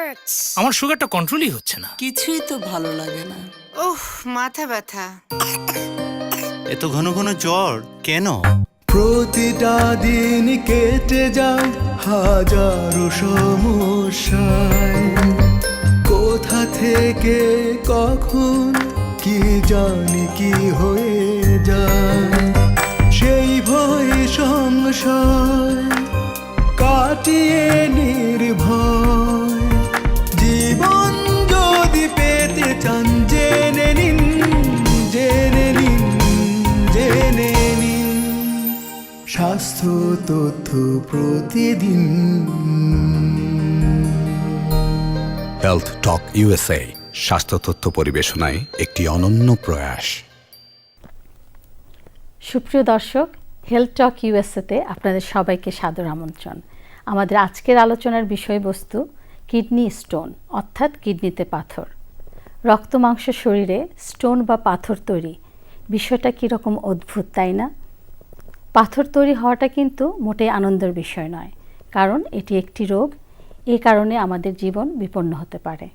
hurts. আমার সুগারটা কন্ট্রোলই হচ্ছে না। কিছুই তো ভালো লাগে না। উফ, মাথা ব্যথা। এত ঘন ঘন জ্বর কেন? প্রতিটা দিন কেটে যায় হাজারো সমস্যায়, কোথা থেকে কখন কি জানি কি হয়ে যায়, সেই ভয় সংশয় কাটিয়ে নির্ভয় জীবন যদি পেতে চান জেনে নিন, জেনে নিন, জেনে নিন স্বাস্থ্য তথ্য প্রতিদিন। হেলথ টক ইউএসএ স্বাস্থ্য তথ্য পরিবেশনায় একটি অনন্য প্রয়াস। সুপ্রিয় দর্শক, হেলথ টক ইউএসএতে আপনাদের সবাইকে সাদর আমন্ত্রণ। আমাদের আজকের আলোচনার বিষয়বস্তু কিডনি স্টোন, অর্থাৎ কিডনিতে পাথর। রক্ত মাংস শরীরে স্টোন বা পাথর তৈরি, বিষয়টা কীরকম অদ্ভুত, তাই না? পাথর তৈরি হওয়াটা কিন্তু মোটেই আনন্দের বিষয় নয়, কারণ এটি একটি রোগ। এই কারণে আমাদের জীবন বিপন্ন হতে পারে।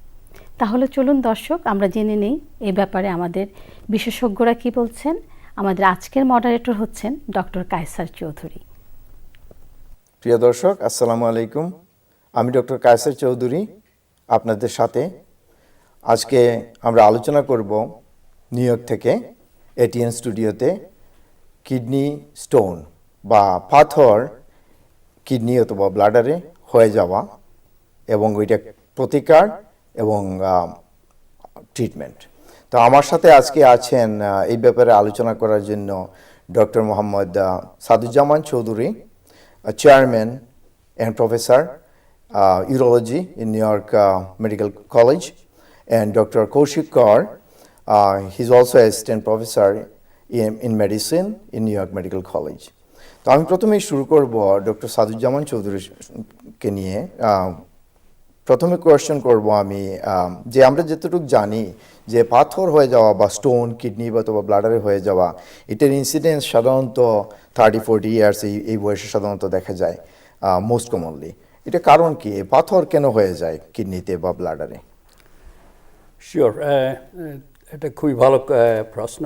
তাহলে চলুন দর্শক, আমরা জেনে নেই এই ব্যাপারে আমাদের বিশেষজ্ঞরা কি বলছেন। আমাদের আজকের মডারেটর হচ্ছেন ডক্টর কায়সার চৌধুরী। প্রিয় দর্শক, আসসালামু আলাইকুম। আমি ডক্টর কায়সার চৌধুরী আপনাদের সাথে। আজকে আমরা আলোচনা করব নিউ ইয়র্ক থেকে এটিএন স্টুডিওতে কিডনি স্টোন বা পাথর কিডনি অথবা ব্লাডারে হয়ে যাওয়া এবং ওইটা প্রতিকার এবং ট্রিটমেন্ট। তো আমার সাথে আজকে আছেন এই ব্যাপারে আলোচনা করার জন্য doctor Mohammad Saduzzaman Chowdhury, chairman and professor urology in New York Medical College, and Dr. Kaushik Kaur, he's also assistant professor in medicine in New York Medical College. তো আমি প্রথমেই শুরু করব ডক্টর সাদুজ্জামান চৌধুরীকে নিয়ে। প্রথমে কোয়েশ্চেন করব আমি যে আমরা যতটুকু জানি যে পাথর হয়ে যাওয়া বা স্টোন কিডনি বা ব্লাডারে হয়ে যাওয়া, এটার ইনসিডেন্স সাধারণত 30-40 ইয়ার্স এই বয়সে সাধারণত দেখা যায় মোস্ট কমনলি। এটা কারণ কি? পাথর কেন হয়ে যায় কিডনিতে বা ব্লাডারে? শিওর, এটা খুবই ভালো প্রশ্ন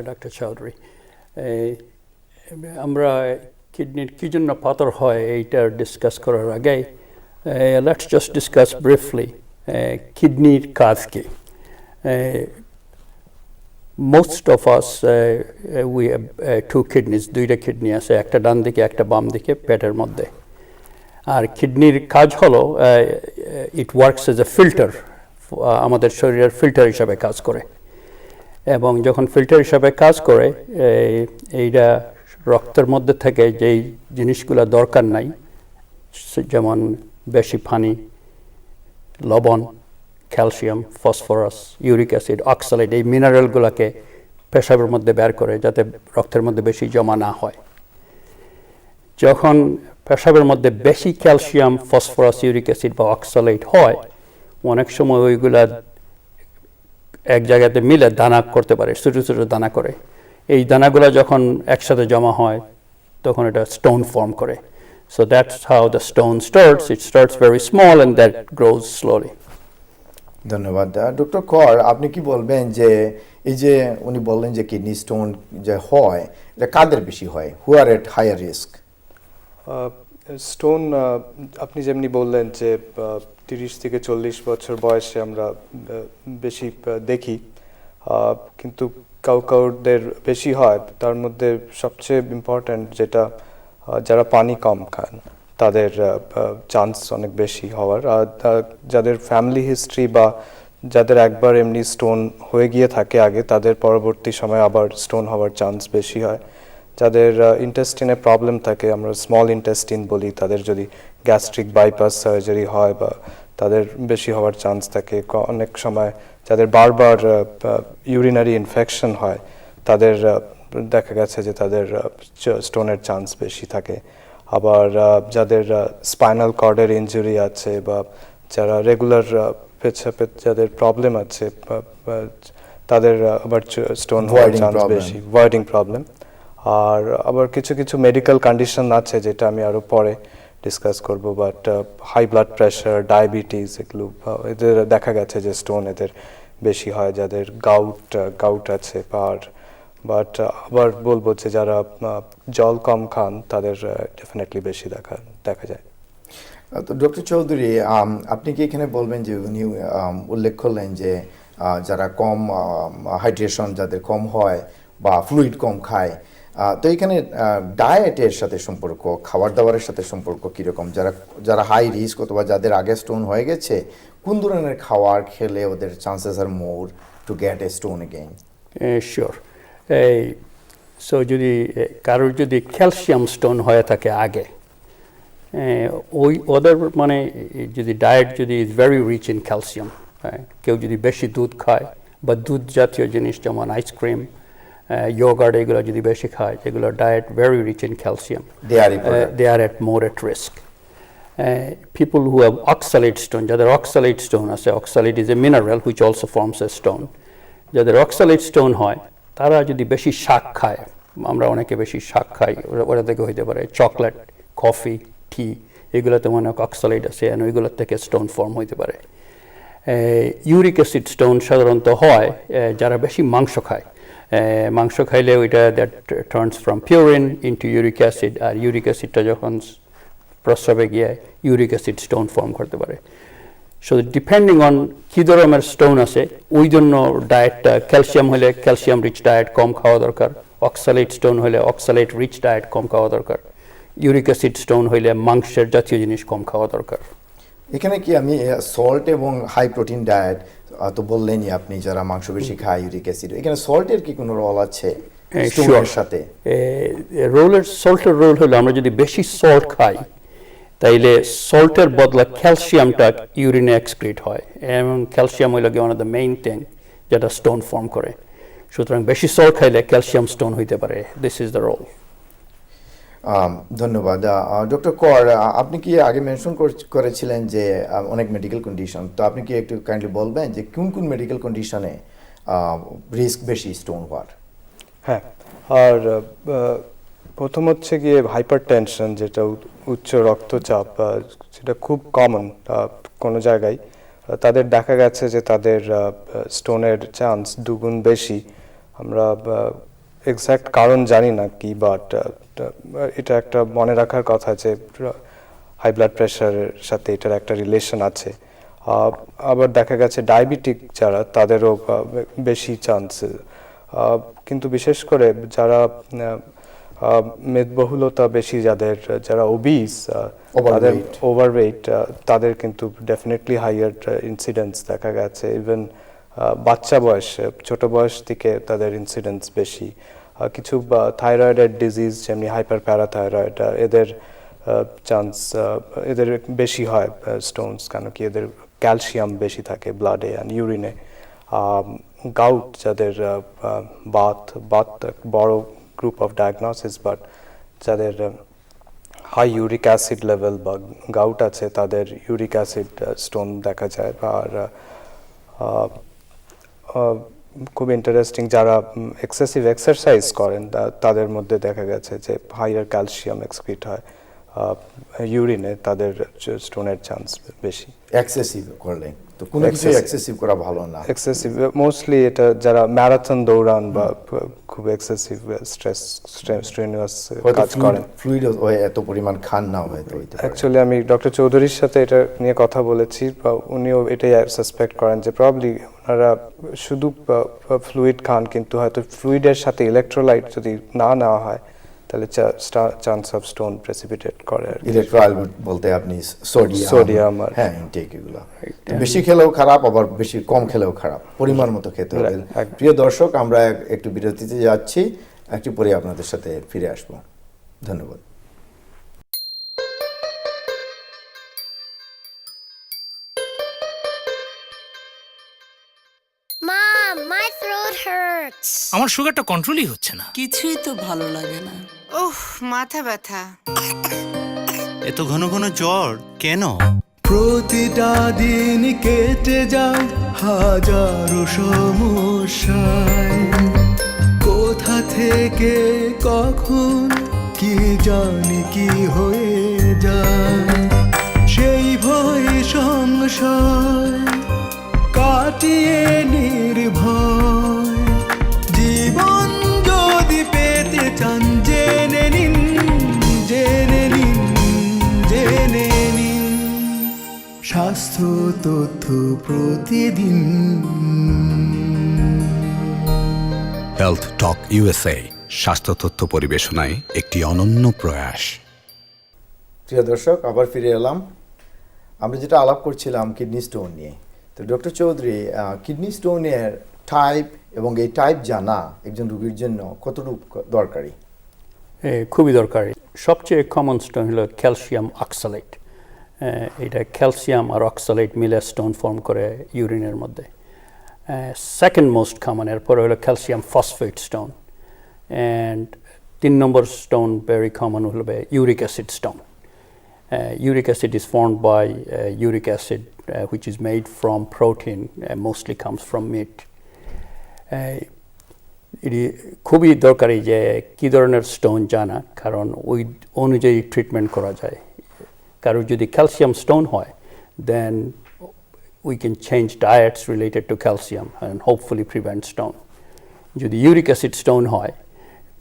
ডক্টর চৌধুরী। আমরা কিডনির কী জন্য পাথর হয় এইটা ডিসকাস করার আগে let's just discuss briefly কিডনির কাজ কি। Most of us we have two kidneys, দুইটা কিডনি আছে, একটা ডান দিকে একটা বাম দিকে পেটের মধ্যে। আর কিডনির কাজ হলো it works as a filter, আমাদের শরীরের ফিল্টার হিসাবে কাজ করে। এবং যখন ফিল্টার হিসাবে কাজ করে, এইটা রক্তের মধ্যে থেকে যেই জিনিসগুলো দরকার নাই, যেমন বেশি পানি, লবণ, calcium, phosphorus, uric acid, oxalate, এই মিনারেলগুলোকে পেশাবের মধ্যে বের করে যাতে রক্তের মধ্যে বেশি জমা না হয়। যখন পেশাবের মধ্যে বেশি ক্যালসিয়াম, ফসফরাস, ইউরিক অ্যাসিড বা অক্সালেট হয়, অনেক সময় ওইগুলা এক জায়গাতে মিলে দানা করতে পারে, ছোটো ছোটো দানা করে। এই দানাগুলো যখন একসাথে জমা হয় তখন এটা স্টোন ফর্ম করে। So that's how the stone starts. It starts very small and that grows slowly. ধন্যবাদ। ডক্টর কর, আপনি কি বলবেন যে এই যে উনি বললেন যে কিডনি স্টোন যে হয়, এটা কাদের বেশি হয়? হু আর এট হায়ার রিস্ক? স্টোন আপনি যেমনি বললেন যে 30 থেকে 40 বছর বয়সে আমরা বেশি দেখি, কিন্তু কাউদের বেশি হয়। তার মধ্যে সবচেয়ে ইম্পর্ট্যান্ট যেটা, যারা পানি কম খান তাদের চান্স অনেক বেশি হওয়ার। আর যাদের ফ্যামিলি হিস্ট্রি বা যাদের একবার এমনি স্টোন হয়ে গিয়ে থাকে আগে, তাদের পরবর্তী সময় আবার স্টোন হওয়ার চান্স বেশি হয়। যাদের ইন্টেস্টিনে প্রবলেম থাকে, আমরা স্মল ইন্টেস্টিন বলি, তাদের যদি গ্যাস্ট্রিক বাইপাস সার্জারি হয় বা তাদের বেশি হওয়ার চান্স থাকে। অনেক সময় যাদের বারবার ইউরিনারি ইনফেকশন হয়, তাদের দেখা গেছে যে তাদের স্টোনের চান্স বেশি থাকে। আবার যাদের স্পাইনাল কর্ডের ইনজুরি আছে বা যারা রেগুলার পেছাপে যাদের প্রবলেম আছে, তাদের আবার স্টোন হওয়ার চান্স বেশি, ভয়েডিং প্রবলেম। আর আবার কিছু কিছু মেডিকেল কন্ডিশন আছে যেটা আমি আরও পরে ডিসকাস করব, but high blood pressure, diabetes, এগুলো এদের দেখা গেছে যে স্টোন এদের বেশি হয় যাদের গাউট আছে। বাট আবার বলবো যে যারা জল কম খান তাদের ডেফিনেটলি বেশি দেখা যায়। তো ডক্টর চৌধুরী, আপনি কি এখানে বলবেন যে উনি উল্লেখ করলেন যে যারা কম হাইড্রেশন যাদের কম হয় বা ফ্লুইড কম খায়, তো এখানে ডায়েটের সাথে সম্পর্ক, খাবার দাবারের সাথে সম্পর্ক কীরকম? যারা হাই রিস্ক অথবা যাদের আগে স্টোন হয়ে গেছে, কোন ধরনের খাবার খেলে ওদের chances R more to get A stone again? Sure. So যদি কারোর যদি ক্যালসিয়াম স্টোন হয়ে থাকে আগে, ওদের মানে যদি ডায়েট যদি is very rich in calcium, কেউ যদি বেশি দুধ খায় বা দুধ জাতীয় জিনিস যেমন আইসক্রিম, ইয়োগার্ট, এগুলো যদি বেশি খায়, এগুলো diet very rich in calcium, they are at more at risk. People who have oxalate stone, যাদের oxalate stone আছে, oxalate is a mineral which also forms a stone, যাদের oxalate stone হয় তারা যদি বেশি শাক খায়, আমরা অনেকে বেশি শাক খাই, ওরা থেকে হইতে পারে চকলেট, কফি, টি, এগুলোতে অনেক অক্সালেট আছে, ওইগুলোর থেকে স্টোন ফর্ম হইতে পারে। ইউরিক অ্যাসিড স্টোন সাধারণত হয় যারা বেশি মাংস খায়। মাংস খাইলে ওইটা that turns from purine into uric acid, আর ইউরিক অ্যাসিডটা যখন প্রস্রাবে গিয়ে ইউরিক অ্যাসিড স্টোন ফর্ম করতে পারে। সো ডিপেন্ডিং অন কী ধরনের স্টোন আছে, ওই জন্য ডায়েটটা, ক্যালসিয়াম হলে ক্যালসিয়াম রিচ ডায়েট কম খাওয়া দরকার, অক্সালেট স্টোন হলে অক্সালেট রিচ ডায়েট কম খাওয়া দরকার, ইউরিক অ্যাসিড স্টোন হইলে মাংসের জাতীয় জিনিস কম খাওয়া দরকার। এখানে কি আমি সল্ট এবং হাই প্রোটিন ডায়েট তো বললেনই আপনি, যারা মাংস বেশি খায়, ইউরিক অ্যাসিড, এখানে সল্টের কি কোনো রোল আছে স্টোনের সাথে? সল্টের রোল হলো আমরা যদি বেশি সল্ট খাই তাইলে সল্টের বদলা ক্যালসিয়ামটা ইউরিনে এক্সক্রিট হয়, এবং ক্যালসিয়াম হইল one of the main thing যেটা স্টোন ফর্ম করে। সুতরাং বেশি সল্ট খাইলে ক্যালসিয়াম স্টোন হইতে পারে। This is the role. ধন্যবাদ। ডক্টর কর, আপনি কি আগে মেনশন করেছিলেন যে অনেক মেডিকেল কন্ডিশন, তো আপনি কি একটু কাইন্ডলি বলবেন যে কোন কোন মেডিকেল কন্ডিশনে রিস্ক বেশি স্টোন হওয়ার? হ্যাঁ, আর প্রথম হচ্ছে গিয়ে হাইপার টেনশন, যেটা উচ্চ রক্তচাপ, সেটা খুব কমন কোনো জায়গায়। তাদের দেখা গেছে যে তাদের স্টোনের চান্স দুগুণ বেশি। আমরা এক্স্যাক্ট কারণ জানি না কি, বাট এটা একটা মনে রাখার কথা যে হাই ব্লাড প্রেশারের সাথে এটার একটা রিলেশন আছে। আবার দেখা গেছে ডায়াবেটিক যারা, তাদেরও বেশি চান্স। কিন্তু বিশেষ করে যারা মেদবহুলতা বেশি, যারা ওবিস, তাদের ওভারওয়েট, তাদের কিন্তু ডেফিনেটলি হাইয়ার ইনসিডেন্স দেখা গেছে। ইভেন বাচ্চা বয়স, ছোট বয়স থেকে তাদের ইনসিডেন্স বেশি। কিছু থাইরয়েডের ডিজিজ যেমনি হাইপার প্যারাথাইরয়েড, এদের চান্স এদের বেশি হয় স্টোনস, কেন কি এদের ক্যালসিয়াম বেশি থাকে ব্লাডে অ্যান্ড ইউরিনে। গাউট, যাদের বাত বড় গ্রুপ অফ ডায়াগনোসিস, বাট যাদের হাই ইউরিক অ্যাসিড লেভেল বা গাউট আছে, তাদের ইউরিক অ্যাসিড স্টোন দেখা যায়। আর খুব ইন্টারেস্টিং, যারা এক্সেসিভ এক্সারসাইজ করেন তাদের মধ্যে দেখা গেছে যে হাইয়ার ক্যালসিয়াম এক্সক্রিট হয় ইউরিনে, তাদের স্টোনের চান্স বেশি। এক্সেসিভ করলে তো কোনো কিছু এক্সেসিভ করা ভালো না। এক্সেসিভ মোস্টলি এটা যারা ম্যারাথন দৌড়ান বা খুব এক্সেসিভ স্ট্রেনুয়াস কাজ করেন, ফ্লুইড এত পরিমাণ খান না হয়তো হইতে পারে। অ্যাকচুয়ালি আমি ডক্টর চৌধুরীর সাথে এটা নিয়ে কথা বলেছি, উনিও এটাই সাসপেক্ট করেন যে প্রবাবলি ওনারা শুধু ফ্লুইড খান, কিন্তু হয়তো ফ্লুইডের সাথে ইলেকট্রোলাইট যদি না নেওয়া হয় তাহলে চান্স অফ স্টোন প্রেসিপিটেট করে। ইলেকট্রোলাইট বলতে আপনি সোডিয়াম, হ্যাঁ, ইনটেক, এগুলো বেশি খেলেও খারাপ, আবার বেশি কম খেলেও খারাপ, পরিমাণ মতো খেতে হবে। প্রিয় দর্শক, আমরা একটু বিরতিতে যাচ্ছি, একটু পরে আপনাদের সাথে ফিরে আসব। ধন্যবাদ। Mom, my throat hurts. আমার সুগারটা কন্ট্রোলই হচ্ছে না। কিছুই তো ভালো লাগে না। উফ, মাথা ব্যথা। এত ঘন ঘন জ্বর কেন? প্রতিটা দিন কেটে যায় হাজারো সমস্যায়, কোথা থেকে কখন কি জানি কি হয়ে যায় সেই ভয় সংশয় কাটিয়ে নির্ভয় জীবন যদি পেতে চান জেনে নিন জেনে নিন জেনে নিন স্বাস্থ্য তথ্য প্রতিদিন হেলথ টক ইউএসএ স্বাস্থ্য তথ্য পরিবেশনায় একটি অনন্য প্রয়াস। প্রিয় দর্শক, আবার ফিরে এলাম। আমরা যেটা আলাপ করছিলাম কিডনি স্টোন নিয়ে। তো ডক্টর চৌধুরী, কিডনি স্টোনের টাইপ এবং এই টাইপ জানা একজন রোগীর জন্য কতটুকু দরকারি? খুবই দরকারি। সবচেয়ে কমন স্টোন হলো ক্যালসিয়াম অক্সালেট। এটা ক্যালসিয়াম আর অক্সালেট মিলে স্টোন ফর্ম করে ইউরিনের মধ্যে। সেকেন্ড মোস্ট কমন এরপরে হলো ক্যালসিয়াম ফসফেট স্টোন, অ্যান্ড 3 নম্বর স্টোন ভেরি কমন হলো uric acid stone. Uric acid is formed by uric acid which is made from protein, mostly comes from meat. এটি খুবই দরকারি যে কী ধরনের স্টোন জানা, কারণ ওই অনুযায়ী ট্রিটমেন্ট করা যায়। কারো যদি ক্যালসিয়াম স্টোন হয়, দেন we can change diets related to calcium and hopefully prevent stone. যদি ইউরিক অ্যাসিড স্টোন হয়,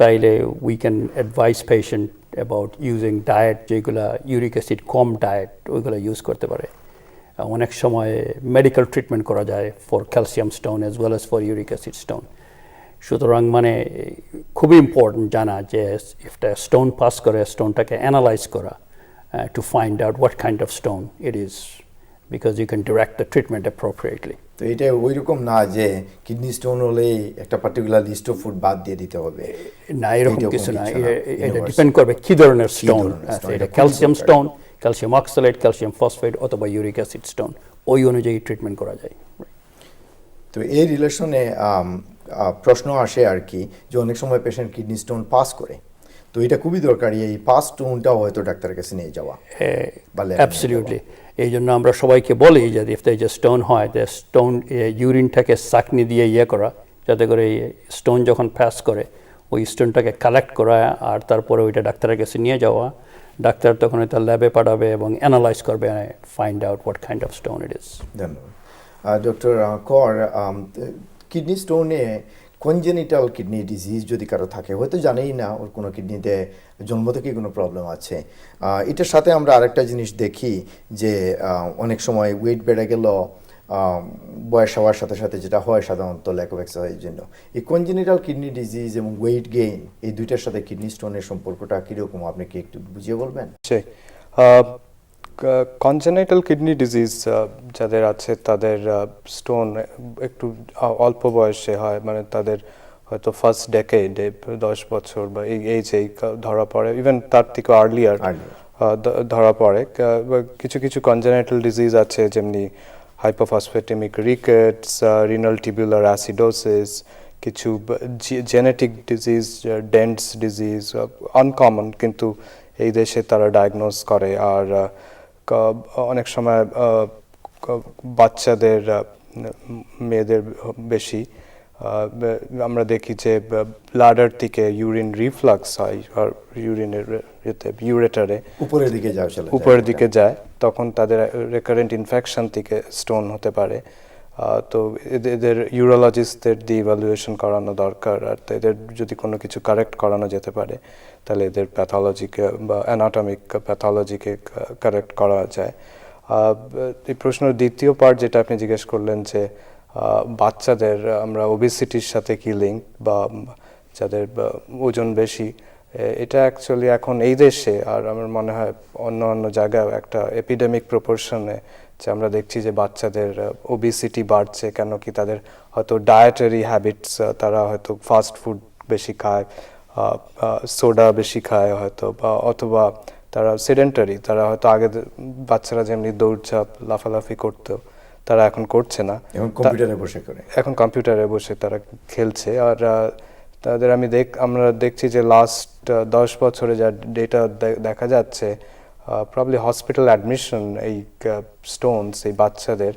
তাইলে we can advise patient about using diet যেগুলা ইউরিক অ্যাসিড কম ডায়েট ওইগুলো ইউজ করতে পারে। অনেক সময় মেডিকেল ট্রিটমেন্ট করা যায় for calcium stone as well as for uric acid stone. সুতরাং মানে খুবই ইম্পর্টেন্ট জানা যে একটা স্টোন পাস করে স্টোনটাকে অ্যানালাইজ করা to find out what kind of stone it is, because you can direct the treatment appropriately. তো এটা ওই রকম না যে কিডনি স্টোন হলেই একটা পার্টিকুলার লিস্ট অফ ফুড বাদ দিয়ে দিতে হবে। না, এরকম কিছু না। এটা ডিপেন্ড করবে কী ধরনের স্টোন। এটা calcium stone, calcium oxalate, calcium phosphate অথবা ইউরিক অ্যাসিড স্টোন, ওই অনুযায়ী ট্রিটমেন্ট করা যায়। তো এই রিলেশনে প্রশ্ন আসে আর কি, যে অনেক সময় পেশেন্ট কিডনি স্টোন পাস করে, তো এটা খুবই দরকারি এই পাস স্টোনটাও হয়তো ডাক্তারের কাছে নিয়ে যাওয়া। অ্যাবসলিউটলি। এই জন্য আমরা সবাইকে বলি যে if there is a stone হয়, দ্য স্টোন ইউরিনটাকে সাকনি দিয়ে করা, যাতে করে স্টোন যখন পাস করে ওই স্টোনটাকে কালেক্ট করা, আর তারপরে ওইটা ডাক্তারের কাছে নিয়ে যাওয়া। ডাক্তার তখন এটা ল্যাবে পাঠাবে এবং অ্যানালাইজ করবে, find out what kind of stone it is. ধন্যবাদ। ডক্টর কর, কিডনি স্টোনে কনজেনিটাল কিডনি ডিজিজ যদি কারো থাকে, হয়তো জানেই না ওর কোনো কিডনিতে জন্ম থেকেই কোনো প্রবলেম আছে, এটার সাথে আমরা আরেকটা জিনিস দেখি যে অনেক সময় ওয়েট বেড়ে গেল বয়স হওয়ার সাথে সাথে, যেটা হয় সাধারণত ল্যাক অফ এক্সারসাইজের জন্য। এই কনজেনিটাল কিডনি ডিজিজ এবং ওয়েট গেইন, এই দুইটার সাথে কিডনি স্টোনের সম্পর্কটা কীরকম, আপনি কি একটু বুঝিয়ে বলবেন? কনজেনাইটাল কিডনি ডিজিজ যাদের আছে তাদের স্টোন একটু অল্প বয়সে হয়, মানে তাদের হয়তো ফার্স্ট ডেকেডে 10 বছর বা এই এজেই ধরা পড়ে, ইভেন তার থেকে আর্লিয়ার ধরা পড়ে। কিছু কিছু কনজেনাইটাল ডিজিজ আছে, যেমনি hypophosphataemic rickets, renal tubular acidosis, কিছু জেনেটিক ডিজিজ, ডেন্টস ডিজিজ, আনকমন, কিন্তু এই দেশে তারা ডায়াগনোজ করে। আর অনেক সময় বাচ্চাদের, মেয়েদের বেশি আমরা দেখি যে ব্লাডার থেকে ইউরিন রিফ্লাক্স হয়, আর ইউরিনের ইউরেটারে উপরের দিকে যায়, তখন তাদের রেকারেন্ট ইনফেকশন থেকে স্টোন হতে পারে। তো এদের ইউরোলজিস্টদের দিয়ে ইভ্যালুয়েশন করানো দরকার, আর এদের যদি কোনো কিছু কারেক্ট করানো যেতে পারে, তাহলে এদের প্যাথোলজিকে বা অ্যানাটমিক প্যাথোলজিকে কারেক্ট করা যায়। এই প্রশ্নের দ্বিতীয় পার্ট যেটা আপনি জিজ্ঞেস করলেন, যে বাচ্চাদের আমরা ওবেসিটির সাথে কি লিঙ্ক, বা যাদের ওজন বেশি, এটা অ্যাকচুয়ালি এখন এই দেশে আর আমার মনে হয় অন্য অন্য জায়গায় একটা এপিডেমিক প্রপোর্শনে, যে আমরা দেখছি যে বাচ্চাদের ওবেসিটি বাড়ছে। কেন কি তাদের হয়তো ডায়েটারি হ্যাবিটস, তারা হয়তো ফাস্ট ফুড বেশি খায়, সোডা বেশি খায় হয়তো, বা অথবা তারা সেডেন্টারি, তারা হয়তো আগে বাচ্চারা যেমনি দৌড়ঝাঁপ লাফালাফি করতো, তারা এখন করছে না, এখন কম্পিউটারে বসে তারা খেলছে। আর তাদের আমরা দেখছি যে লাস্ট 10 বছরে যা ডেটা দেখা যাচ্ছে, প্রবলি হসপিটাল অ্যাডমিশন এই স্টোনস এই বাচ্চাদের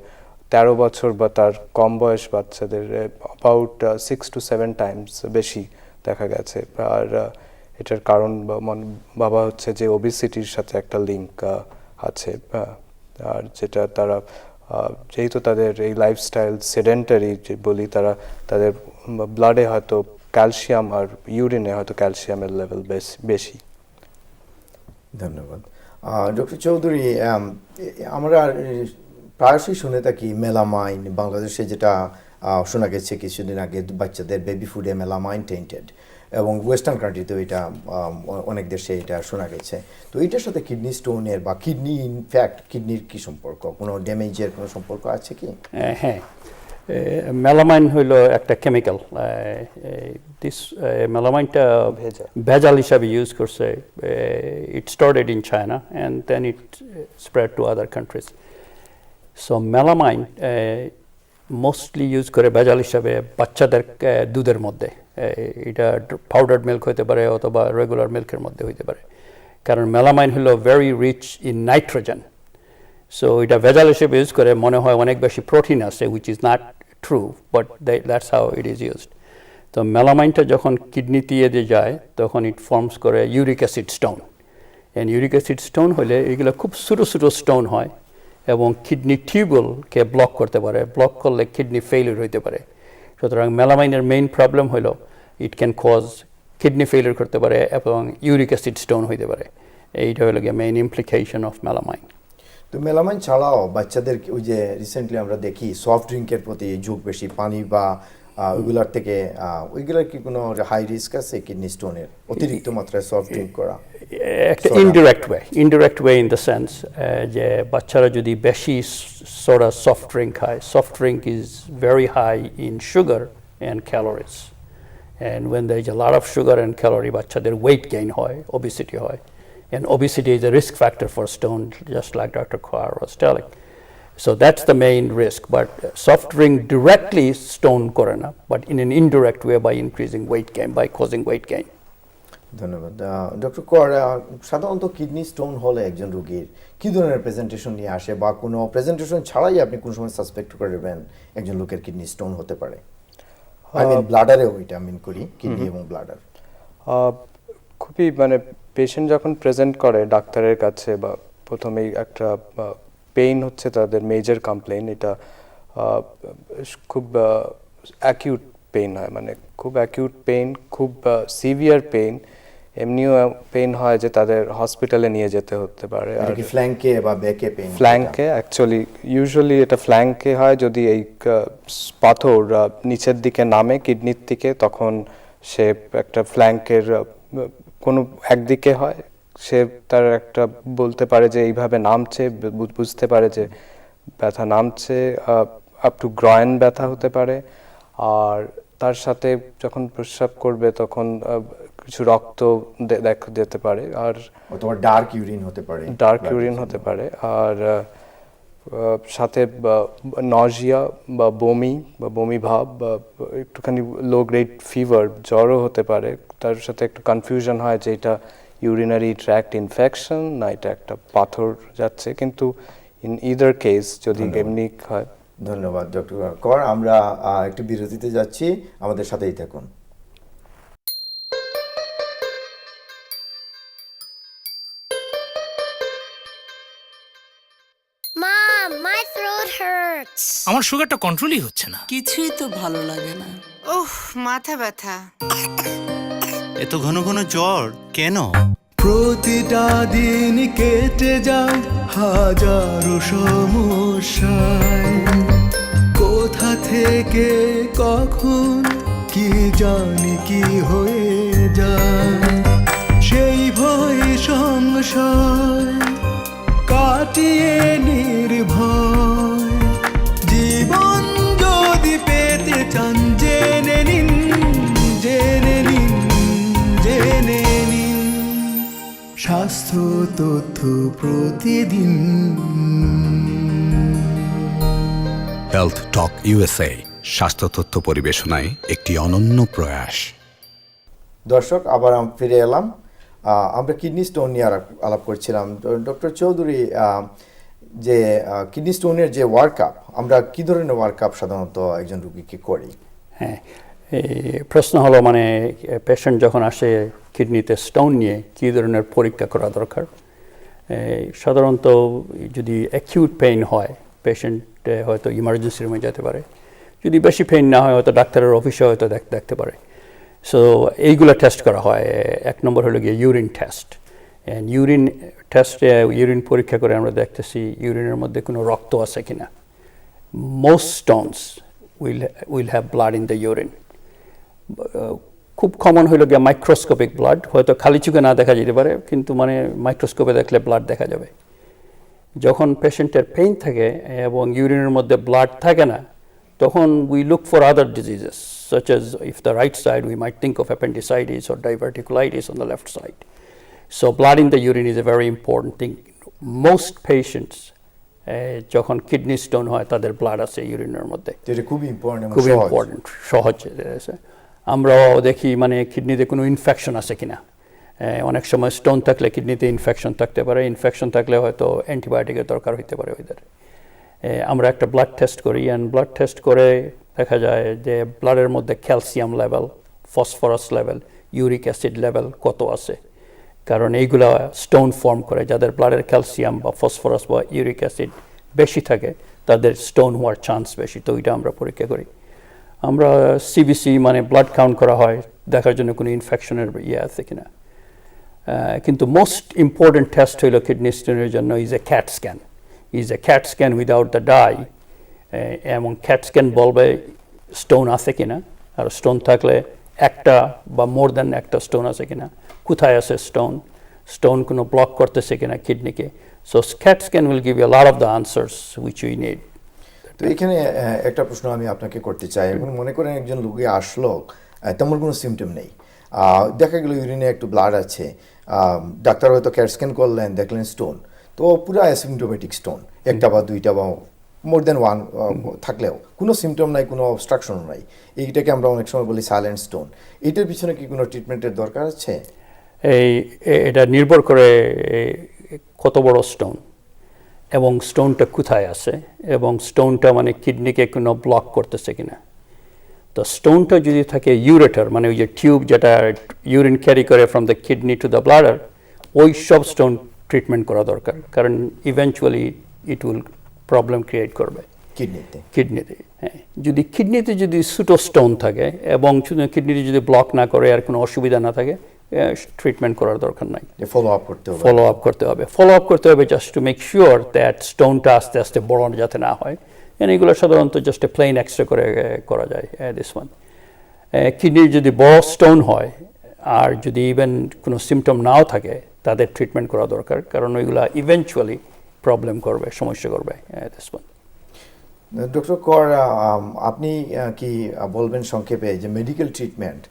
13 বছর বা তার কম বয়স বাচ্চাদের অ্যাবাউট 6 to 7 টাইমস বেশি দেখা গেছে। আর এটার কারণ বাবা হচ্ছে যে ওবিসিটির সাথে একটা লিঙ্ক আছে, আর যেটা তারা যেহেতু তাদের এই লাইফস্টাইল সেডেন্টারি যে বলি, তাদের ব্লাডে হয়তো ক্যালসিয়াম আর ইউরিনে হয়তো ক্যালসিয়ামের লেভেল বেশি। ধন্যবাদ ডক্টর চৌধুরী। আমরা প্রায়শই শুনে থাকি মেলামাইন, বাংলাদেশে যেটা শোনা গেছে কিছুদিন আগে বাচ্চাদের বেবি ফুডে মেলামাইন টেন্টেড, এবং ওয়েস্টার্ন কান্ট্রিতেও এটা অনেক দেশে এটা শোনা গেছে। তো এটার সাথে কিডনি স্টোনের বা কিডনি ইনফ্যাক্ট কিডনির কি সম্পর্ক, কোনো ড্যামেজের কোনো সম্পর্ক আছে কি? হ্যাঁ, মেলামাইন হইল একটা কেমিক্যাল। দিস মেলামাইনটা ভেজাল হিসাবে ইউজ করছে। It started in China and then it spread to other countries. So melamine mostly use করে ভেজাল হিসাবে বাচ্চাদের দুধের মধ্যে। এটা পাউডার্ড মিল্ক হতে পারে অথবা রেগুলার মিল্কের মধ্যে হইতে পারে, কারণ মেলামাইন হলো very rich in nitrogen. So এটা ভেজাল হিসেবে ইউজ করে, মনে হয় অনেক বেশি প্রোটিন আছে, which is not true, but that's how it is used. তো মেলামাইনটা যখন কিডনিতে যায় তখন ইট ফর্মস করে uric acid stone. And uric acid stone হলে এগুলো খুব ছোটো ছোটো স্টোন হয় এবং কিডনি টিউবওয়েলকে ব্লক করতে পারে। ব্লক করলে কিডনি ফেইলিউর হইতে পারে। সুতরাং মেলামাইনের মেইন প্রবলেম হলো it can cause kidney failure করতে পারে এবং ইউরিক অ্যাসিড স্টোন হইতে পারে। এইটা হলো গিয়ে মেইন ইমপ্লিকেশন অফ মেলামাইন। তো মেলামাইন ছাড়াও বাচ্চাদের ওই যে রিসেন্টলি আমরা দেখি সফট ড্রিঙ্কের প্রতি ঝোঁক বেশি, পানি বা ওইগুলার থেকে ওইগুলার কি কোনো হাই রিস্ক আছে কিডনি স্টোনের অতিরিক্ত মাত্রায় সফট ড্রিঙ্ক করা? একটা indirect way in the sense যে বাচ্চারা যদি বেশি সোডা সফট ড্রিঙ্ক খায়, soft drink is very high in sugar and calories, and when there is a lot of sugar and calories বাচ্চাদের ওয়েট গেইন হয়, obesity হয়, and obesity is a risk factor for stone, just like Dr. Kaur was telling. So that's the main risk, but soft drink directly stone corona, but in an indirect way by increasing weight gain, by causing weight gain. ধন্যবাদ doctor কর। সাধারণত kidney stone হলে একজন রোগীর কী ধরনের presentation নিয়ে আসে, বা কোনো প্রেজেন্টেশন ছাড়াই আপনি কোন সময় সাসপেক্ট করবেন একজন লোকের কিডনি স্টোন হতে পারে? ব্লাডারেও এটা করি, কিডনি এবং ব্লাডার। খুবই পেশেন্ট যখন প্রেজেন্ট করে ডাক্তারের কাছে, বা প্রথমেই একটা পেইন হচ্ছে তাদের মেজর কমপ্লেইন, এটা খুব অ্যাকিউট পেইন হয়, খুব অ্যাকিউট পেইন, খুব সিভিয়ার পেইন। এমনিও পেইন হয় যে তাদের হসপিটালে নিয়ে যেতে হতে পারে। আর কি ফ্ল্যাঙ্কে বা ব্যাকে পেইন? ফ্ল্যাঙ্কে, অ্যাকচুয়ালি ইউজুয়ালি এটা ফ্ল্যাঙ্কে হয়। যদি এই পাথর নিচের দিকে নামে কিডনির দিকে, তখন সে একটা ফ্ল্যাঙ্কের কোনো একদিকে হয়, সে তার একটা বলতে পারে যে এইভাবে নামছে, বুঝতে পারে যে ব্যথা নামছে, আপ টু গ্রয়েন ব্যথা হতে পারে। আর তার সাথে যখন প্রস্রাব করবে তখন কিছু রক্ত যেতে পারে, আর অথবা ডার্ক ইউরিন হতে পারে, আর সাথে নজিয়া বা বমি ভাব, বা একটুখানি লো গ্রেড ফিভার, জ্বরও হতে পারে। তার সাথে একটু কনফিউশন হয় যে এটা ইউরিনারি ট্র্যাক্ট ইনফেকশন না এটা একটা পাথর যাচ্ছে, কিন্তু ইন ইদার কেস যদি এমনি হয়। ধন্যবাদ ডক্টর কর। আমরা একটু বিরতিতে যাচ্ছি, আমাদের সাথেই থাকুন। Mom, my throat hurts. আমার সুগারটা কন্ট্রোলই হচ্ছে না। কিছুই তো ভালো লাগে না। উফ, মাথা ব্যথা। এত ঘন ঘন জ্বর কেন? প্রতিটা দিন কেটে যায় হাজারো সমস্যায়, কোথা থেকে কখন কি জানি কি হয়ে যায়, সেই ভয় সংশয় কাটিয়ে নির্ভয় জীবন যদি পেতে চান, জেনে নিন, জেনে নিন, জেনে নিন স্বাস্থ্য তথ্য প্রতিদিন। হেলথ টক ইউএসএ স্বাস্থ্য তথ্য পরিবেশনায় একটি অনন্য প্রয়াস। দর্শক, আবার ফিরে এলাম। আমরা কিডনি স্টোন নিয়ে আলাপ করছিলাম। ডক্টর চৌধুরী, যে কিডনি স্টোনের যে ওয়ার্কআপ, আমরা কি ধরনের ওয়ার্কআপ সাধারণত একজন রোগীকে করি? হ্যাঁ, এই প্রশ্ন হলো মানে পেশেন্ট যখন আসে কিডনিতে স্টোন নিয়ে কী ধরনের পরীক্ষা করা দরকার। সাধারণত যদি অ্যাকিউট পেইন হয় পেশেন্ট হয়তো ইমার্জেন্সি রুমে যেতে পারে, যদি বেশি পেইন না হয় হয়তো ডাক্তারের অফিসে হয়তো দেখতে পারে। সো এইগুলো টেস্ট করা হয়। এক নম্বর হলো গিয়ে ইউরিন টেস্ট। ইউরিন টেস্টে ইউরিন পরীক্ষা করে আমরা দেখতেছি ইউরিনের মধ্যে কোনো রক্ত আছে কিনা। Most Stones will have blood in the urine. খুব কমন হইল গিয়ে মাইক্রোস্কোপিক ব্লাড, হয়তো খালি চোখে না দেখা যেতে পারে কিন্তু মানে মাইক্রোস্কোপে দেখলে ব্লাড দেখা যাবে। যখন পেশেন্টের পেইন থাকে এবং ইউরিনের মধ্যে ব্লাড থাকে না তখন we look for other diseases such as if the right side we might think of appendicitis or diverticulitis on the left side. So blood in the urine is a very important thing. Most patients যখন kidney stone হয় তাদের blood আছে ইউরিনের মধ্যে, এটা খুবই important, খুবই important, সহজ। আমরাও দেখি মানে কিডনিতে কোনো ইনফেকশন আছে কিনা। অনেক সময় স্টোন থাকলে কিডনিতে ইনফেকশন থাকতে পারে, ইনফেকশন থাকলে হয়তো অ্যান্টিবায়োটিকের দরকার হইতে পারে ওদের। আমরা একটা ব্লাড টেস্ট করি অ্যান্ড ব্লাড টেস্ট করে দেখা যায় যে ব্লাডের মধ্যে calcium level, phosphorus level, uric acid level কত আছে, কারণ এইগুলা স্টোন ফর্ম করে। যাদের ব্লাডের ক্যালসিয়াম বা ফসফরাস বা ইউরিক অ্যাসিড বেশি থাকে তাদের স্টোন হওয়ার চান্স বেশি, তো ওইটা আমরা পরীক্ষা করি। আমরা সিবিসি মানে ব্লাড কাউন্ট করা হয় দেখার জন্য কোনো ইনফেকশনের আছে কিনা। কিন্তু মোস্ট ইম্পর্টেন্ট টেস্ট হইল কিডনি স্টোনের জন্য is a CAT scan. Is a CAT scan without the dye, এবং ক্যাট স্ক্যান বলবে স্টোন আছে কিনা, আর স্টোন থাকলে একটা বা মোর দ্যান একটা স্টোন আছে কিনা, কোথায় আছে স্টোন কোনো ব্লক করতেছে কিনা কিডনিকে। So CAT scan will give you a lot of the answers which we need. তো এখানে একটা প্রশ্ন আমি আপনাকে করতে চাই। এখন মনে করেন একজন রোগী আসলো, তেমন কোনো সিমটম নেই, দেখা গেল ইউরিনে একটু ব্লাড আছে, ডাক্তার হয়তো ক্যাট স্ক্যান করলেন, দেখলেন স্টোন, তো পুরো অ্যাসিমটোমেটিক স্টোন, একটা বা দুইটা বা মোর দেন ওয়ান থাকলেও কোনো সিমটম নাই, কোনো অবস্ট্রাকশনও নাই, এইটাকে আমরা অনেক সময় বলি সাইলেন্ট স্টোন। এটার পিছনে কি কোনো ট্রিটমেন্টের দরকার আছে? এটা নির্ভর করে কত বড় স্টোন এবং স্টোনটা কোথায় আছে এবং স্টোনটা মানে কিডনিকে কোনো ব্লক করতেছে কিনা। তো স্টোনটা যদি থাকে ইউরেটার মানে ওই যে টিউব যেটা ইউরিন ক্যারি করে from the kidney to the bladder, ওই সব স্টোন ট্রিটমেন্ট করা দরকার, কারণ eventually it will problem create করবে কিডনিতে। হ্যাঁ, যদি কিডনিতে যদি ছোটো স্টোন থাকে এবং কিডনিতে যদি ব্লক না করে আর কোনো অসুবিধা না থাকে, ট্রিটমেন্ট করার দরকার নাই, ফলো আপ করতে হবে just to make sure that স্টোনটা আস্তে আস্তে বড় যাতে না হয়। এগুলো সাধারণত জাস্ট এ প্লেন এক্সরে করে করা যায়। দিস ওয়ান কিডনির যদি বড় স্টোন হয় আর যদি ইভেন কোনো সিমটম নাও থাকে তাদের ট্রিটমেন্ট করা দরকার, কারণ ওইগুলা ইভেনচুয়ালি প্রবলেম করবে, সমস্যা করবে। This one. ডক্টর কর, আপনি কি বলবেন সংক্ষেপে যে মেডিকেল ট্রিটমেন্ট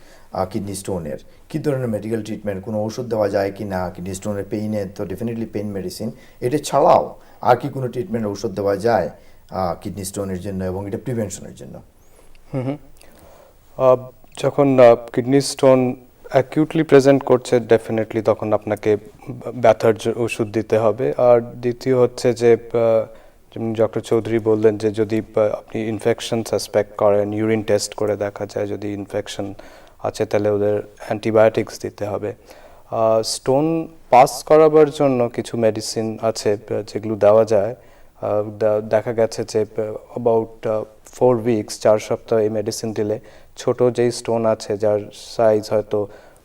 কিডনি স্টোনের, কী ধরনের মেডিকেল ট্রিটমেন্ট, কোনো ওষুধ দেওয়া যায় কি না? কিডনি স্টোনের পেইনে তো ডেফিনেটলি পেইন মেডিসিন, এটা ছাড়াও আর কি কোনো ট্রিটমেন্ট ওষুধ দেওয়া যায় কিডনি স্টোনের জন্য এবং এটা প্রিভেনশনের জন্য? যখন কিডনি স্টোন অ্যাকিউটলি প্রেজেন্ট করছে ডেফিনেটলি তখন আপনাকে ব্যথার ওষুধ দিতে হবে। আর দ্বিতীয় হচ্ছে যে যেমন ডক্টর চৌধুরী বললেন যে যদি আপনি ইনফেকশন সাসপেক্ট করেন, ইউরিন টেস্ট করে দেখা যায় যদি ইনফেকশন আছে তাহলে ওদের অ্যান্টিবায়োটিক্স দিতে হবে। স্টোন পাস করাবার জন্য কিছু মেডিসিন আছে যেগুলো দেওয়া যায়। দেখা গেছে যে অ্যাবাউট 4 উইকস 4 সপ্তাহ এই মেডিসিন দিলে ছোট যেই স্টোন আছে যার সাইজ হয়তো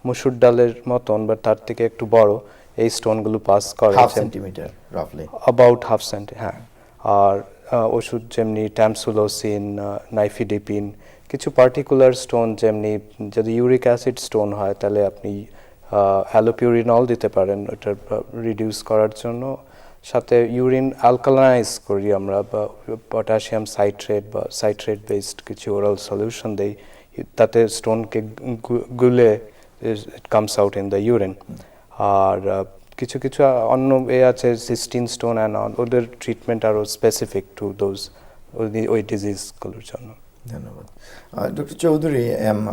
মুসুর ডালের মতন বা তার থেকে একটু বড়, এই স্টোনগুলো পাস করে অ্যাবাউট হাফ সেন্টি। হ্যাঁ, আর ওষুধ যেমনি ট্যামসুলোসিন, নাইফিডিপিন, কিছু পার্টিকুলার স্টোন যেমনি যদি ইউরিক অ্যাসিড স্টোন হয় তাহলে আপনি অ্যালোপিউরিনল দিতে পারেন ওটা রিডিউস করার জন্য। সাথে ইউরিন অ্যালকালাইজ করি আমরা, বা পটাশিয়াম সাইট্রেট বা সাইট্রেট বেসড কিছু ওরাল সলিউশন দেই, তাতে স্টোনকে গুলে it comes out in the urine. আর কিছু কিছু অন্য আছে সিস্টিন স্টোন অ্যান্ড ওদের ট্রিটমেন্ট আরও স্পেসিফিক টু দোজ ওই ডিজিজগুলোর জন্য। ধন্যবাদ। ডক্টর চৌধুরী,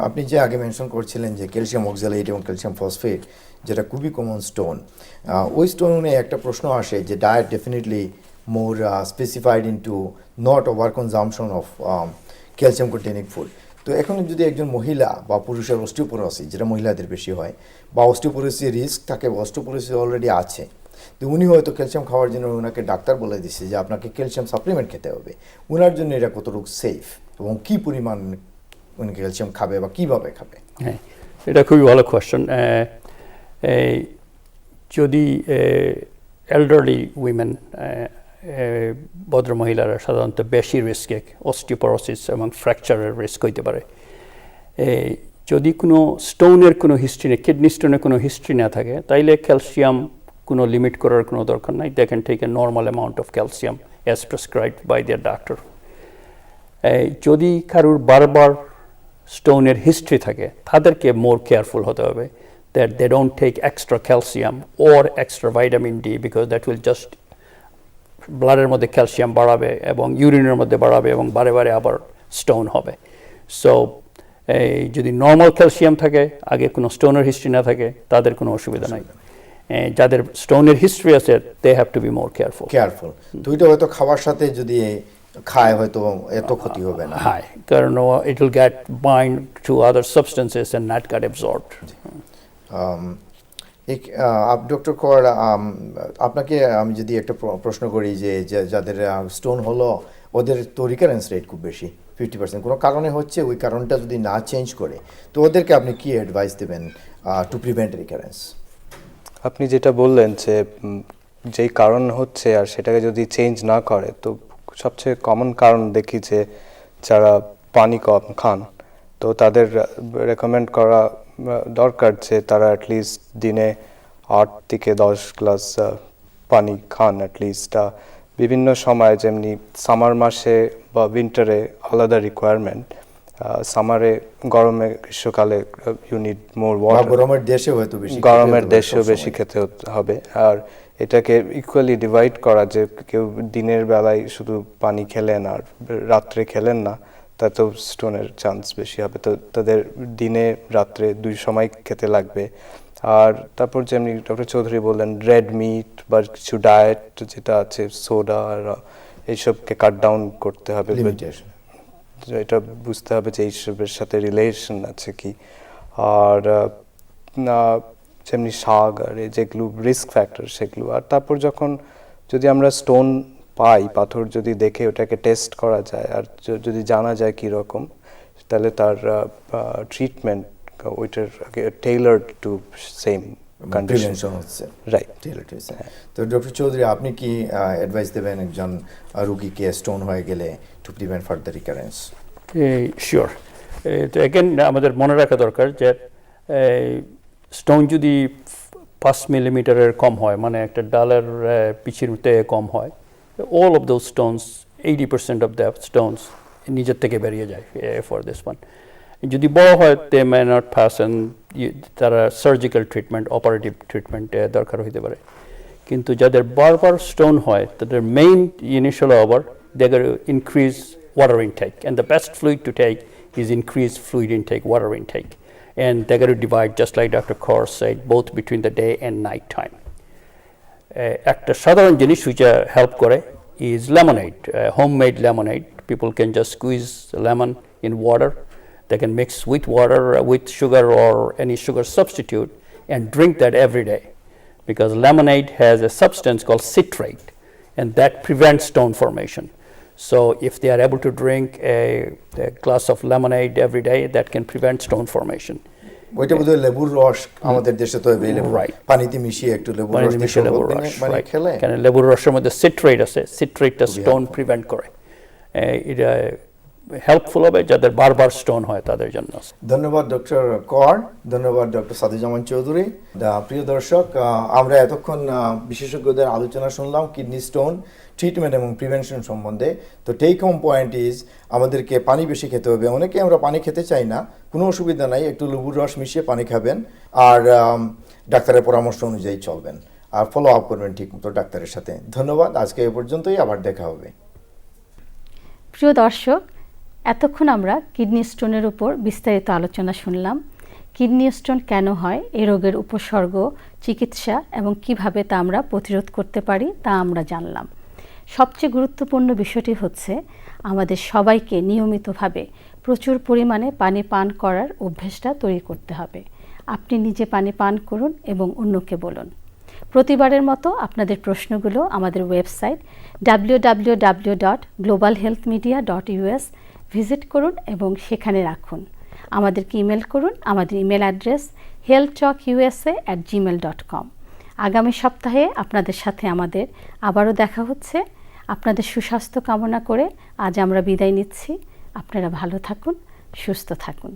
আপনি যে আগে মেনশন করছিলেন যে ক্যালসিয়াম অক্সালেট এবং ক্যালসিয়াম ফসফেট যেটা খুবই কমন স্টোন, ওই স্টোনে একটা প্রশ্ন আসে যে diet definitely more specified into not over consumption of calcium containing food. তো এখন যদি একজন মহিলা বা পুরুষের অস্টিওপোরোসিস, যেটা মহিলাদের বেশি হয়, বা অস্টিওপোরোসিসের রিস্ক থাকে বা অস্টিওপোরোসিস অলরেডি আছে, তো উনি হয়তো ক্যালসিয়াম খাওয়ার জন্য ওনাকে ডাক্তার বলে দিচ্ছে যে আপনাকে ক্যালসিয়াম সাপ্লিমেন্ট খেতে হবে, ওনার জন্য এটা কতটুকু সেফ এবং কী পরিমাণ উনি ক্যালসিয়াম খাবে বা কীভাবে খাবে? হ্যাঁ, এটা খুবই ভালো কোয়েশ্চেন। যদি এল্ডারলি উইমেন, ভদ্র মহিলারা সাধারণত বেশি রিস্কে অস্টিওপোরোসিস এবং ফ্র্যাকচারের রিস্ক হইতে পারে। যদি কোনো স্টোনের কোনো হিস্ট্রি নেই, কিডনি স্টোনের কোনো হিস্ট্রি না থাকে, তাইলে ক্যালসিয়াম কোনো লিমিট করার কোনো দরকার নাই। They can take a normal amount of calcium as prescribed by their doctor. যদি কারোর বারবার স্টোনের হিস্ট্রি থাকে, তাদেরকে মোর কেয়ারফুল হতে হবে that they don't take extra calcium or extra vitamin D, because that will just ব্লাডের মধ্যে ক্যালসিয়াম বাড়াবে এবং ইউরিনের মধ্যে বাড়াবে এবং বারে বারে আবার স্টোন হবে। সো যদি নর্মাল ক্যালসিয়াম থাকে, আগে কোনো স্টোনের হিস্ট্রি না থাকে, তাদের কোনো অসুবিধা নাই। যাদের স্টোনের হিস্ট্রি আছে, they have to be more careful. তো এটা হয়তো খাওয়ার সাথে যদি খায় হয়তো এত ক্ষতি হবে না। হ্যাঁ, কারণ it will get bind to other substances and not get absorbed. Doctor Kar, আপনাকে আমি যদি একটা প্রশ্ন করি যে যাদের স্টোন হলো, ওদের তো রিকারেন্স রেট খুব বেশি, 50%, কোনো কারণে হচ্ছে, ওই কারণটা যদি না চেঞ্জ করে, তো ওদেরকে আপনি কি অ্যাডভাইস দেবেন টু প্রিভেন্ট রিকারেন্স? আপনি যেটা বললেন যে যেই কারণ হচ্ছে আর সেটাকে যদি চেঞ্জ না করে, তো সবচেয়ে কমন কারণ দেখি যে যারা পানি কম খান, তো তাদের রেকমেন্ড করা দরকার যে তারা অ্যাটলিস্ট দিনে 8 থেকে 10 গ্লাস পানি খান অ্যাটলিস্ট। বিভিন্ন সময়, যেমনি সামার মাসে বা উইন্টারে আলাদা রিকোয়ারমেন্ট, সামারে, গরমে, গ্রীষ্মকালে ইউ নিড মোর ওয়াটার। গরমের দেশেও বেশি খেতে হবে। আর এটাকে ইকুয়ালি ডিভাইড করা, যে কেউ দিনের বেলায় শুধু পানি খেলেন আর রাত্রে খেলেন না, তাতেও স্টোনের চান্স বেশি হবে। তো তাদের দিনে রাত্রে 2 সময় খেতে লাগবে। আর তারপর যেমনি ডক্টর চৌধুরী বললেন, রেড মিট বা কিছু ডায়েট যেটা আছে, সোডা আর এইসবকে কাট ডাউন করতে হবে। এটা বুঝতে হবে যে এইসবের সাথে রিলেশন আছে কি। আর যেমনি শাক আর যেগুলো রিস্ক ফ্যাক্টর, সেগুলো। আর তারপর যখন যদি আমরা স্টোন পাই, পাথর যদি দেখে ওটাকে টেস্ট করা যায় আর যদি জানা যায় কীরকম, তাহলে তার ট্রিটমেন্ট ওইটার টেইলার্ড টু সেম কন্ডিশন হচ্ছে, রাইট। তো ডক্টর চৌধুরী, আপনি কি অ্যাডভাইস দেবেন একজন রোগীকে স্টোন হয়ে গেলে to prevent further recurrence? Sure. তো এগেন আমাদের মনে রাখা দরকার যে স্টোন যদি 5 মিলিমিটারের কম হয়, মানে একটা ডালের পিছির থেকে কম হয়, all of those stones, 80% of the stones নিজের থেকে বেরিয়ে যায় for this one. যদি বড় হয়, they may not pass, and তারা সার্জিক্যাল ট্রিটমেন্ট, অপারেটিভ ট্রিটমেন্ট দরকার হইতে পারে। কিন্তু যাদের বারবার স্টোন হয়, তাদের main initial over, they got to increase water intake, and the best fluid to take is increased fluid intake, water intake, and they got to divide, just like Dr. Kaur said, both between the day and night time. একটা সাধারণ জিনিস which help করে is lemonade, homemade lemonade. People can just squeeze lemon in water. They can mix with water, with sugar or any sugar substitute, and drink that every day, because lemonade has a substance called citrate, and that prevents stone formation. So if they are able to drink a glass of lemonade every day, that can prevent stone formation. ওইটা বোধহয় লেবুর রস আমাদের দেশে তো available, পানিতে মিশিয়ে একটু লেবুর রস দিয়ে খেলে, কারণ লেবুর রসের মধ্যে সিট্রেট আছে, সিট্রেটটা স্টোন প্রিভেন্ট করে। এটা হেল্পফুল হবে যাদের বারবার স্টোন হয় তাদের জন্য। ধন্যবাদ ডক্টর কর, ধন্যবাদ ডক্টর সাদুজ্জামান চৌধুরী। প্রিয় দর্শক, আমরা এতক্ষণ বিশেষজ্ঞদের আলোচনা শুনলাম কিডনি স্টোন ট্রিটমেন্ট এবং প্রিভেনশন সম্বন্ধে। তো টেক হোম পয়েন্ট ইজ, আমাদেরকে পানি বেশি খেতে হবে। অনেকে আমরা পানি খেতে চাই না, কোনো অসুবিধা নাই, একটু লেবুর রস মিশিয়ে পানি খাবেন আর ডাক্তারের পরামর্শ অনুযায়ী চলবেন আর ফলো আপ করবেন ঠিকমতো ডাক্তারের সাথে। ধন্যবাদ, আজকে এ পর্যন্তই, আবার দেখা হবে। প্রিয় দর্শক, এতক্ষণ আমরা কিডনি স্টোনের উপর বিস্তারিত আলোচনা শুনলাম। কিডনি স্টোন কেন হয়, এই রোগের উপসর্গ, চিকিৎসা এবং কিভাবে তা আমরা প্রতিরোধ করতে পারি তা আমরা জানলাম। সবচেয়ে গুরুত্বপূর্ণ বিষয়টি হচ্ছে আমাদের সবাইকে নিয়মিতভাবে প্রচুর পরিমাণে পানি পান করার অভ্যেসটা তৈরি করতে হবে। আপনি নিজে পানি পান করুন এবং অন্যকে বলুন। প্রতিবারের মতো আপনাদের প্রশ্নগুলো আমাদের ওয়েবসাইট www.globalhealthmedia.us ভিজিট করুন এবং সেখানে রাখুন। আমাদেরকে ইমেল করুন। আমাদের ইমেল অ্যাড্রেস healthtalkusa@gmail.com। আগামী সপ্তাহে আপনাদের সাথে আমাদের আবারও দেখা হচ্ছে। আপনাদের সুস্বাস্থ্য কামনা করে আজ আমরা বিদায় নিচ্ছি। আপনারা ভালো থাকুন, সুস্থ থাকুন।